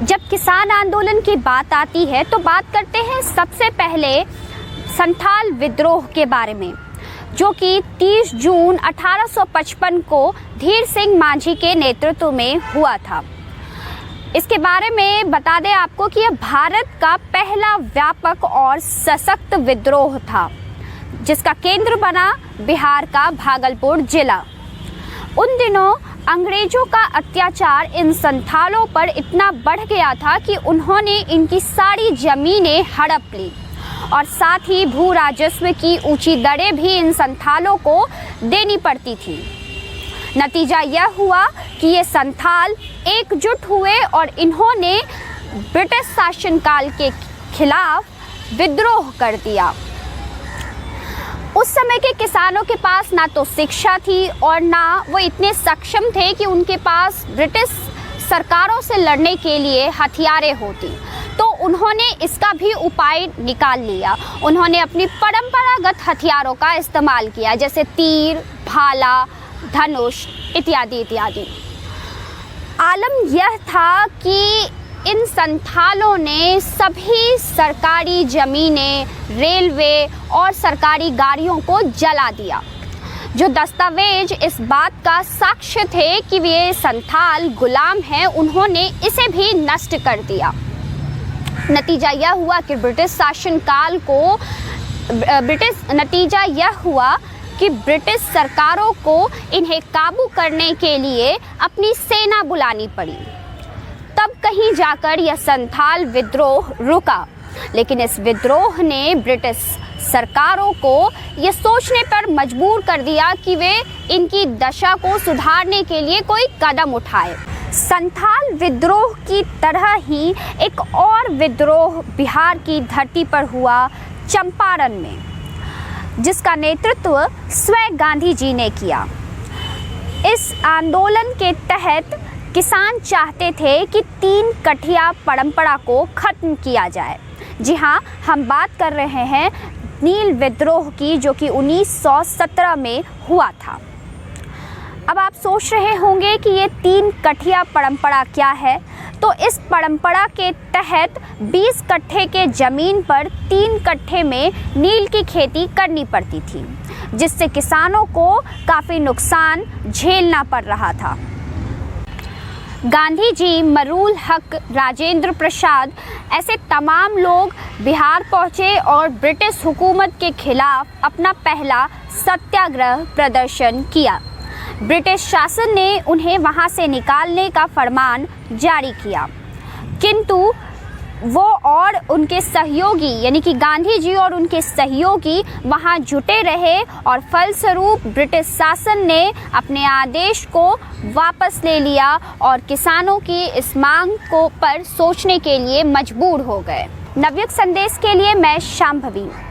जब किसान आंदोलन की बात आती है तो बात करते हैं सबसे पहले संथाल विद्रोह के बारे में, जो कि 30 जून 1855 को धीर सिंह मांझी के नेतृत्व में हुआ था। इसके बारे में बता दें आपको कि यह भारत का पहला व्यापक और सशक्त विद्रोह था, जिसका केंद्र बना बिहार का भागलपुर जिला। उन दिनों अंग्रेजों का अत्याचार इन संथालों पर इतना बढ़ गया था कि उन्होंने इनकी सारी जमीनें हड़प ली और साथ ही भू राजस्व की ऊंची दरें भी इन संथालों को देनी पड़ती थी। नतीजा यह हुआ कि ये संथाल एकजुट हुए और इन्होंने ब्रिटिश शासनकाल के खिलाफ विद्रोह कर दिया। उस समय के किसानों के पास ना तो शिक्षा थी और ना वो इतने सक्षम थे कि उनके पास ब्रिटिश सरकारों से लड़ने के लिए हथियारें होती, तो उन्होंने इसका भी उपाय निकाल लिया। उन्होंने अपनी परंपरागत हथियारों का इस्तेमाल किया, जैसे तीर, भाला, धनुष इत्यादि इत्यादि। आलम यह था कि इन संथालों ने सभी सरकारी जमीनें, रेलवे और सरकारी गाड़ियों को जला दिया। जो दस्तावेज इस बात का साक्ष्य थे कि वे संथाल गुलाम हैं, उन्होंने इसे भी नष्ट कर दिया। नतीजा यह हुआ कि ब्रिटिश सरकारों को इन्हें काबू करने के लिए अपनी सेना बुलानी पड़ी। तब कहीं जाकर यह संथाल विद्रोह रुका, लेकिन इस विद्रोह ने ब्रिटिश सरकारों को यह सोचने पर मजबूर कर दिया कि वे इनकी दशा को सुधारने के लिए कोई कदम उठाए। संथाल विद्रोह की तरह ही एक और विद्रोह बिहार की धरती पर हुआ, चंपारण में, जिसका नेतृत्व स्वयं गांधी जी ने किया। इस आंदोलन के तहत किसान चाहते थे कि 3 कठिया परंपरा को खत्म किया जाए। जी हाँ, हम बात कर रहे हैं नील विद्रोह की, जो कि 1917 में हुआ था। अब आप सोच रहे होंगे कि ये 3 कठिया परंपरा क्या है। तो इस परंपरा के तहत 20 कट्ठे के जमीन पर 3 कट्ठे में नील की खेती करनी पड़ती थी, जिससे किसानों को काफ़ी नुकसान झेलना पड़ रहा था। गांधी जी, मरूल हक, राजेंद्र प्रसाद, ऐसे तमाम लोग बिहार पहुंचे और ब्रिटिश हुकूमत के खिलाफ अपना पहला सत्याग्रह प्रदर्शन किया। ब्रिटिश शासन ने उन्हें वहां से निकालने का फरमान जारी किया, किंतु वो और उनके सहयोगी यानी कि गांधी जी और उनके सहयोगी वहां जुटे रहे और फलस्वरूप ब्रिटिश शासन ने अपने आदेश को वापस ले लिया और किसानों की इस मांग को पर सोचने के लिए मजबूर हो गए। नवयुग संदेश के लिए मैं शांभवी।